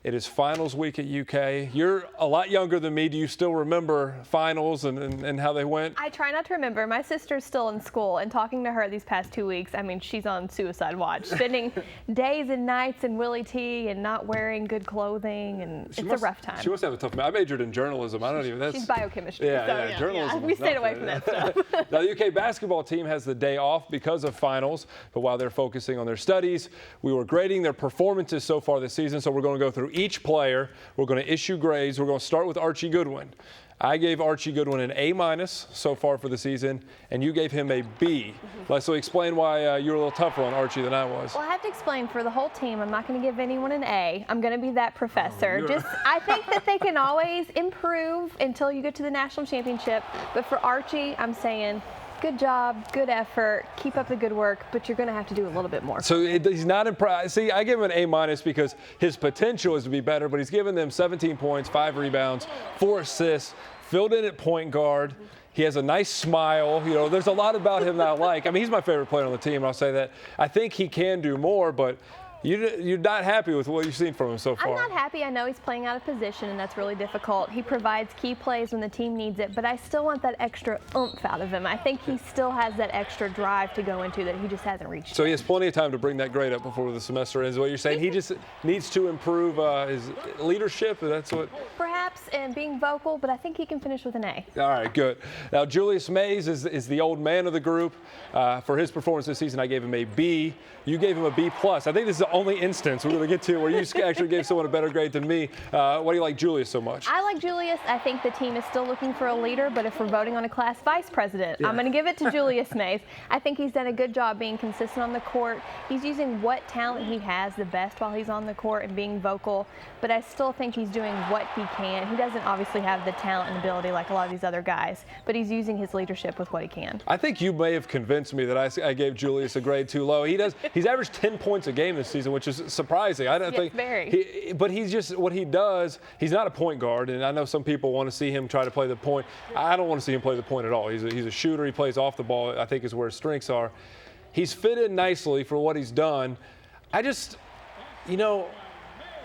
It is finals week at UK. You're a lot younger than me. Do you still remember finals and how they went? I try not to remember. My sister's still in school, and talking to her these past 2 weeks, I mean, she's on suicide watch, spending days and nights in Willie T and not wearing good clothing, and it's a rough time. She must have a tough. I majored in journalism. I don't even. She's biochemistry. Yeah, journalism. Yeah. We stayed away from that stuff. Now, the UK basketball team has the day off because of finals, but while they're focusing on their studies, we were grading their performances so far this season. So we're going to go through each player. We're going to issue grades. We're going to start with Archie Goodwin. I gave Archie Goodwin an A- so far for the season, and you gave him a B. So explain why you were a little tougher on Archie than I was. Well, I have to explain for the whole team. I'm not going to give anyone an A. I'm going to be that professor. I think that they can always improve until you get to the national championship. But for Archie, I'm saying, good job, good effort, keep up the good work, but you're going to have to do a little bit more. So he's not impressed. See, I give him an A- because his potential is to be better, but he's given them 17 points, 5 rebounds, 4 assists, filled in at point guard. He has a nice smile. You know, there's a lot about him that I like. I mean, he's my favorite player on the team, and I'll say that. I think he can do more, but you're not happy with what you've seen from him so far. I'm not happy. I know he's playing out of position, and that's really difficult. He provides key plays when the team needs it, but I still want that extra oomph out of him. I think he still has that extra drive to go into that he just hasn't reached. So he has plenty of time to bring that grade up before the semester ends. What you're saying, he just needs to improve his leadership. That's what. Perhaps, and being vocal, but I think he can finish with an A. All right, good. Now Julius Mays is the old man of the group. For his performance this season, I gave him a B. You gave him a B+. I think this is the only instance we're going to get to where you actually gave someone a better grade than me. Why do you like Julius so much? I like Julius. I think the team is still looking for a leader, but if we're voting on a class vice president, I'm going to give it to Julius Mays. I think he's done a good job being consistent on the court. He's using what talent he has the best while he's on the court and being vocal, but I still think he's doing what he can. He doesn't obviously have the talent and ability like a lot of these other guys, but he's using his leadership with what he can. I think you may have convinced me that I gave Julius a grade too low. He's averaged 10 points a game this season, which is surprising. I don't think. Very. But he's just what he does. He's not a point guard, and I know some people want to see him try to play the point. I don't want to see him play the point at all. He's a shooter. He plays off the ball. I think is where his strengths are. He's fit in nicely for what he's done. I just,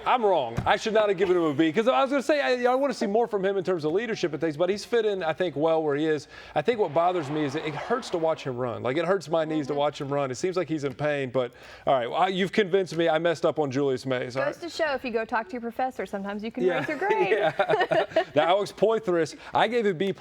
I'm wrong. I should not have given him a B because I was going to say I want to see more from him in terms of leadership and things, but he's fit in, I think, well where he is. I think what bothers me is it hurts to watch him run. Like, it hurts my knees to watch him run. It seems like he's in pain, but all right, well, you've convinced me. I messed up on Julius Mays. Goes to show if you go talk to your professor, sometimes you can raise your grade. Now, Alex Poythress, I gave it B+.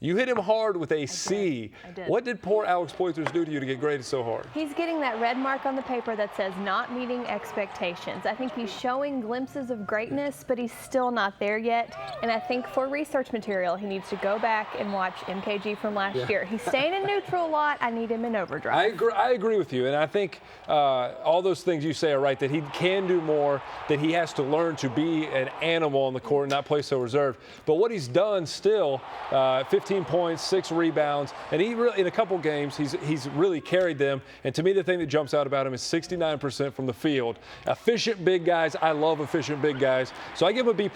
You hit him hard with a C. I did. What did poor Alex Poythress do to you to get graded so hard? He's getting that red mark on the paper that says not meeting expectations. I think he's showing glimpses of greatness, but he's still not there yet. And I think for research material, he needs to go back and watch MKG from last year. He's staying in neutral a lot. I need him in overdrive. I agree with you. And I think all those things you say are right, that he can do more, that he has to learn to be an animal on the court and not play so reserved. But what he's done still, 15 points, 6 rebounds, and he really, in a couple games, he's really carried them. And to me, the thing that jumps out about him is 69% from the field. Efficient big guys. I love efficient big guys. So I give him a B+.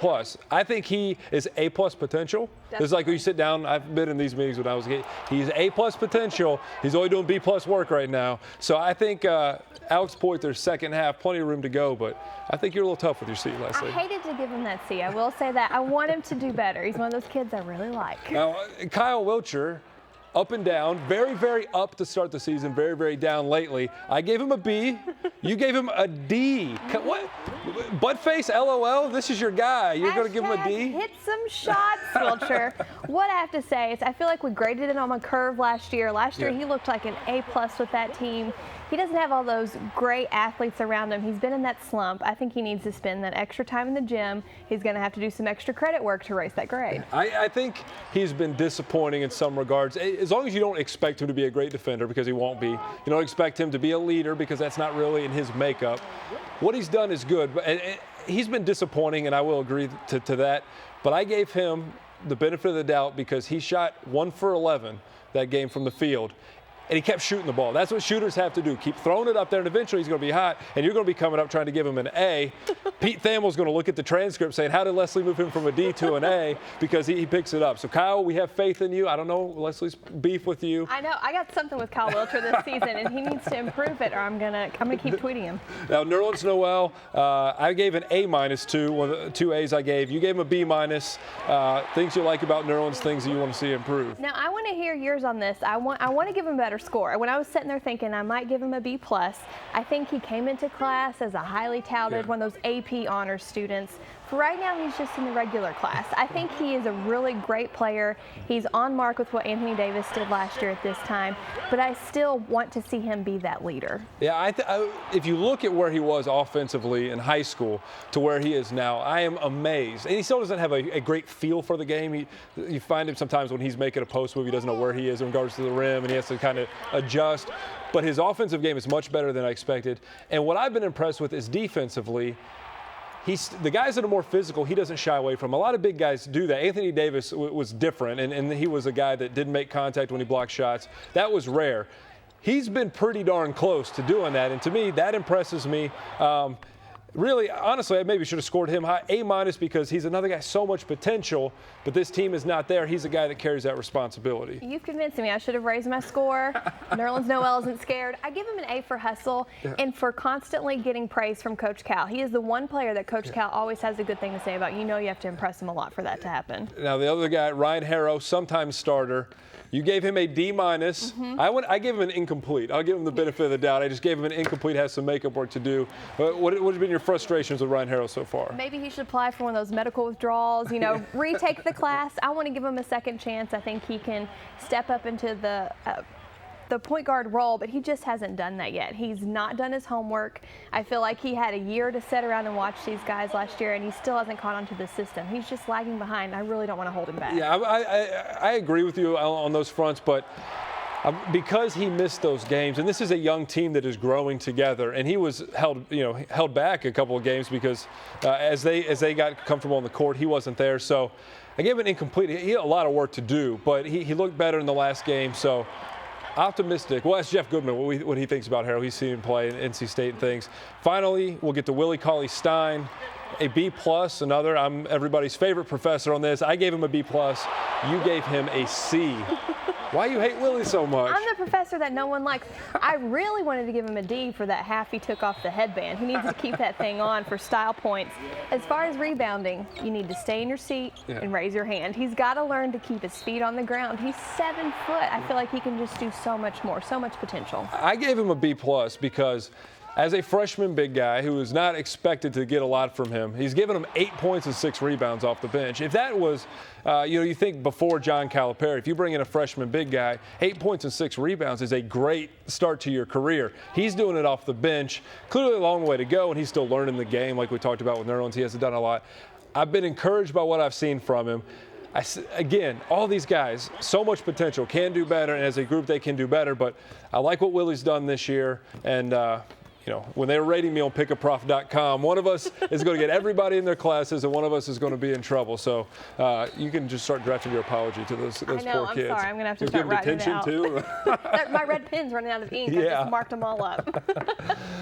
I think he is A+ potential. It's like when you sit down, I've been in these meetings when I was a kid. He's A+ potential. He's only doing B+ work right now. So I think Alex Poythress, second half, plenty of room to go, but I think you're a little tough with your C, Leslie. I hated to give him that C. I will say that. I want him to do better. He's one of those kids I really like. Now, Kyle Wiltshire, up and down, very, very up to start the season, very, very down lately. I gave him a B. You gave him a D. What? Buttface, LOL, this is your guy. You're going to give him a D? Hit some shots, Wiltshire. What I have to say is I feel like we graded it on a curve last year. Last year he looked like an A+ with that team. He doesn't have all those great athletes around him. He's been in that slump. I think he needs to spend that extra time in the gym. He's going to have to do some extra credit work to raise that grade. I think he's been disappointing in some regards. As long as you don't expect him to be a great defender, because he won't be. You don't expect him to be a leader, because that's not really in his makeup. What he's done is good. But he's been disappointing, and I will agree to that. But I gave him the benefit of the doubt because he shot 1 for 11 that game from the field. And he kept shooting the ball. That's what shooters have to do. Keep throwing it up there, and eventually he's going to be hot, and you're going to be coming up trying to give him an A. Pete Thamel's going to look at the transcript saying, how did Leslie move him from a D to an A? Because he picks it up. So, Kyle, we have faith in you. I don't know Leslie's beef with you. I know. I got something with Kyle Wilcher this season, and he needs to improve it, or I'm gonna keep tweeting him. Now, Nerlens Noel, I gave an A- to one of the 2 A's I gave. You gave him a B-. Things you like about Nerlens, things that you want to see improve. Now, I want to hear yours on this. I want to give him a better score. When I was sitting there thinking I might give him a B+, I think he came into class as a highly touted, one of those AP honors students. For right now, he's just in the regular class. I think he is a really great player. He's on mark with what Anthony Davis did last year at this time, but I still want to see him be that leader. Yeah, if you look at where he was offensively in high school to where he is now, I am amazed. And he still doesn't have a great feel for the game. You find him sometimes when he's making a post move, he doesn't know where he is in regards to the rim, and he has to kind of adjust. But his offensive game is much better than I expected. And what I've been impressed with is defensively, the guys that are more physical, he doesn't shy away from. A lot of big guys do that. Anthony Davis was different, and he was a guy that didn't make contact when he blocked shots. That was rare. He's been pretty darn close to doing that, and to me, that impresses me. Really, honestly, I maybe should have scored him high, A- because he's another guy, so much potential, but this team is not there. He's a guy that carries that responsibility. You've convinced me. I should have raised my score. Nerlens Noel isn't scared. I give him an A for hustle and for constantly getting praise from Coach Cal. He is the one player that Coach Cal always has a good thing to say about. You know you have to impress him a lot for that to happen. Now, the other guy, Ryan Harrow, sometimes starter. You gave him a D-. I gave him an incomplete. I'll give him the benefit of the doubt. I just gave him an incomplete, has some makeup work to do. What have been your frustrations with Ryan Harrow so far? Maybe he should apply for one of those medical withdrawals, retake the class. I want to give him a second chance. I think he can step up into the point guard role, but he just hasn't done that yet. He's not done his homework. I feel like he had a year to sit around and watch these guys last year, and he still hasn't caught on to the system. He's just lagging behind. I really don't want to hold him back. Yeah, I agree with you on those fronts, but because he missed those games, and this is a young team that is growing together, and he was held back a couple of games because as they got comfortable on the court, he wasn't there. So I gave him an incomplete. He had a lot of work to do, but he looked better in the last game. So optimistic. We'll ask Jeff Goodman what he thinks about Harrow. He's seen him play in NC State and things. Finally, we'll get to Willie Cauley-Stein, a B+, another. I'm everybody's favorite professor on this. I gave him a B+. You gave him a C. Why you hate Willie so much? I'm the professor that no one likes. I really wanted to give him a D for that half he took off the headband. He needs to keep that thing on for style points. As far as rebounding, you need to stay in your seat and raise your hand. He's got to learn to keep his feet on the ground. He's 7 foot. I feel like he can just do so much more, so much potential. I gave him a B+ because as a freshman big guy who is not expected to get a lot from him, he's given him 8 points and 6 rebounds off the bench. If that was, you think before John Calipari, if you bring in a freshman big guy, 8 points and 6 rebounds is a great start to your career. He's doing it off the bench. Clearly a long way to go, and he's still learning the game like we talked about with Nerlens. He hasn't done a lot. I've been encouraged by what I've seen from him. Again, all these guys, so much potential, can do better, and as a group they can do better, but I like what Willie's done this year, and when they were rating me on pickapprof.com, one of us is going to get everybody in their classes, and one of us is going to be in trouble. So you can just start drafting your apology to those poor kids. I know, I'm sorry. I'm going to have to start writing it out. Too? My red pen's running out of ink. I just marked them all up.